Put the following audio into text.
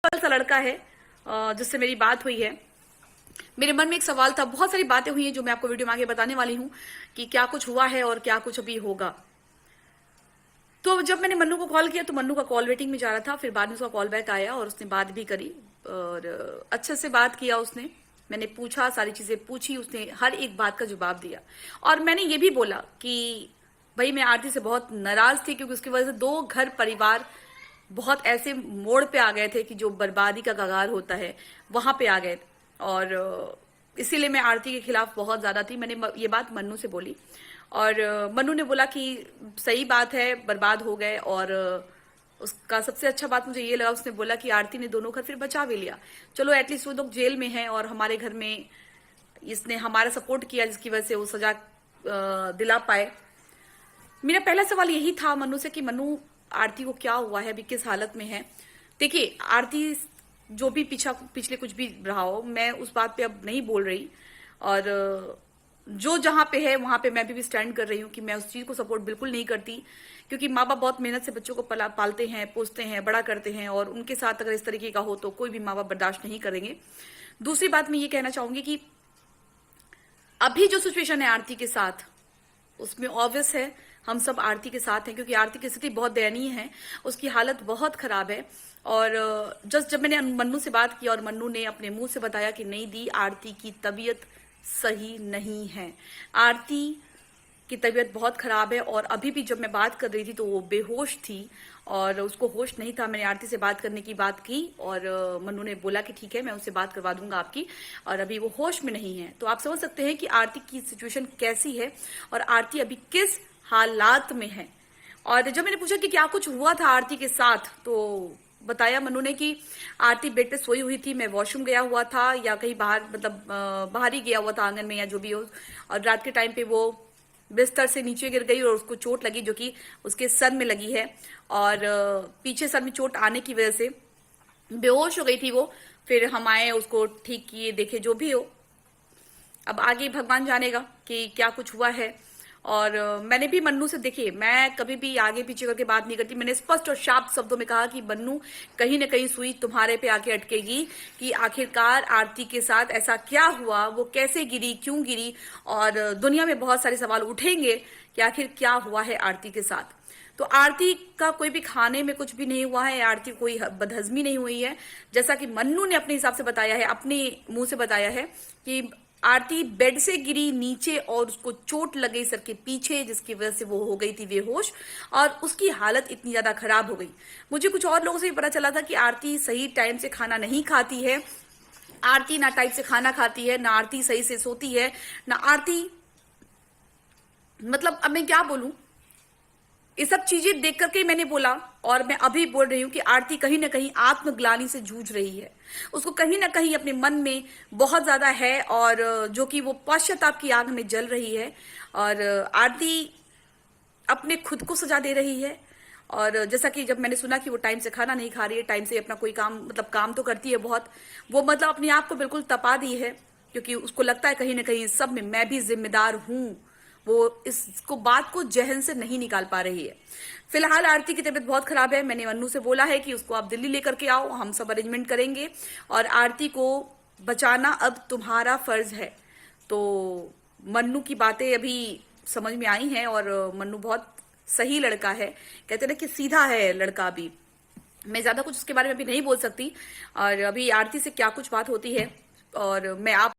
Simple सा लड़का है जिससे मेरी बात हुई है। मेरे मन में एक सवाल था, बहुत सारी बातें हुई हैं जो मैं आपको वीडियो में आगे बताने वाली हूँ कि क्या कुछ हुआ है और क्या कुछ अभी होगा। तो जब मैंने मन्नू को कॉल किया तो मन्नू का कॉल वेटिंग में जा रहा था, फिर बाद में उसका कॉल बैक आया और उसने बात भी करी और अच्छे से बात किया उसने। मैंने पूछा, सारी चीजें पूछी, उसने हर एक बात का जवाब दिया। और मैंने ये भी बोला कि भाई मैं आरती से बहुत नाराज थी क्योंकि उसकी वजह से 2 घर परिवार बहुत ऐसे मोड़ पे आ गए थे कि जो बर्बादी का कगार होता है वहां पे आ गए। और इसीलिए मैं आरती के खिलाफ बहुत ज्यादा थी। मैंने ये बात मन्नू से बोली और मन्नू ने बोला कि सही बात है, बर्बाद हो गए। और उसका सबसे अच्छा बात मुझे ये लगा, उसने बोला कि आरती ने दोनों घर फिर बचा भी लिया। चलो एटलीस्ट वो लोग जेल में हैं और हमारे घर में इसने हमारा सपोर्ट किया जिसकी वजह से वो सजा दिला पाए। मेरा पहला सवाल यही था मन्नू से कि मन्नू आरती को क्या हुआ है, अभी किस हालत में है। देखिए आरती जो भी पिछले कुछ भी रहा हो, मैं उस बात पे अब नहीं बोल रही। और जो जहां पे है वहां पे मैं भी स्टैंड कर रही हूँ कि मैं उस चीज को सपोर्ट बिल्कुल नहीं करती, क्योंकि माँ बाप बहुत मेहनत से बच्चों को पालते हैं, पोसते हैं, बड़ा करते हैं और उनके साथ अगर इस तरीके का हो तो कोई भी माँ बाप बर्दाश्त नहीं करेंगे। दूसरी बात मैं ये कहना चाहूंगी कि अभी जो सिचुएशन है आरती के साथ, उसमें ऑब्वियस है हम सब आरती के साथ हैं, क्योंकि आरती की स्थिति बहुत दयनीय है, उसकी हालत बहुत खराब है। और जब मैंने मन्नू से बात की और मन्नू ने अपने मुंह से बताया कि नहीं दी, आरती की तबीयत सही नहीं है, आरती की तबीयत बहुत खराब है। और अभी भी जब मैं बात कर रही थी तो वो बेहोश थी और उसको होश नहीं था। मैंने आरती से बात करने की बात की और मन्नू ने बोला कि ठीक है मैं उससे बात करवा दूंगा आपकी, और अभी वो होश में नहीं है। तो आप समझ सकते हैं कि आरती की सिचुएशन कैसी है और आरती अभी किस हालात में है। और जब मैंने पूछा कि क्या कुछ हुआ था आरती के साथ, तो बताया मन्नू ने कि आरती बेड पे सोई हुई थी, मैं वॉशरूम गया हुआ था या कहीं बाहर, मतलब बाहर ही गया हुआ था आंगन में या जो भी हो, और रात के टाइम पे वो बिस्तर से नीचे गिर गई और उसको चोट लगी जो कि उसके सर में लगी है। और पीछे सर में चोट आने की वजह से बेहोश हो गई थी वो। फिर हम आए, उसको ठीक किए, देखे, जो भी हो। अब आगे भगवान जानेगा कि क्या कुछ हुआ है। और मैंने भी मन्नू से, देखिए मैं कभी भी आगे पीछे करके बात नहीं करती, मैंने स्पष्ट और शार्प शब्दों में कहा कि मन्नू कहीं न कहीं सुई तुम्हारे पे आके अटकेगी कि आखिरकार आरती के साथ ऐसा क्या हुआ, वो कैसे गिरी, क्यों गिरी। और दुनिया में बहुत सारे सवाल उठेंगे कि आखिर क्या हुआ है आरती के साथ। तो आरती का कोई भी खाने में कुछ भी नहीं हुआ है, आरती कोई बदहजमी नहीं हुई है, जैसा कि मन्नू ने अपने हिसाब से बताया है, अपने मुंह से बताया है कि आरती बेड से गिरी नीचे और उसको चोट लगी सर के पीछे, जिसकी वजह से वो हो गई थी बेहोश और उसकी हालत इतनी ज्यादा खराब हो गई। मुझे कुछ और लोगों से भी पता चला था कि आरती सही टाइम से खाना नहीं खाती है, आरती ना टाइम से खाना खाती है, ना आरती सही से सोती है, ना आरती, मतलब अब मैं क्या बोलूं। ये सब चीजें देख करके मैंने बोला और मैं अभी बोल रही हूं कि आरती कहीं ना कहीं आत्मग्लानि से जूझ रही है, उसको कहीं ना कहीं अपने मन में बहुत ज्यादा है और जो कि वो पश्चाताप की आग में जल रही है। और आरती अपने खुद को सजा दे रही है। और जैसा कि जब मैंने सुना कि वो टाइम से खाना नहीं खा रही है, टाइम से अपना कोई काम, मतलब काम तो करती है बहुत, वो मतलब अपने आप को बिल्कुल तपा दी है, क्योंकि उसको लगता है कहीं ना कहीं सब में मैं भी जिम्मेदार हूं। वो इसको बात को जहन से नहीं निकाल पा रही है। फिलहाल आरती की तबीयत बहुत खराब है। मैंने मन्नू से बोला है कि उसको आप दिल्ली लेकर के आओ, हम सब अरेंजमेंट करेंगे और आरती को बचाना अब तुम्हारा फर्ज है। तो मन्नू की बातें अभी समझ में आई हैं और मन्नू बहुत सही लड़का है, कहते ना कि सीधा है लड़का। अभी मैं ज्यादा कुछ उसके बारे में अभी नहीं बोल सकती और अभी आरती से क्या कुछ बात होती है और मैं आप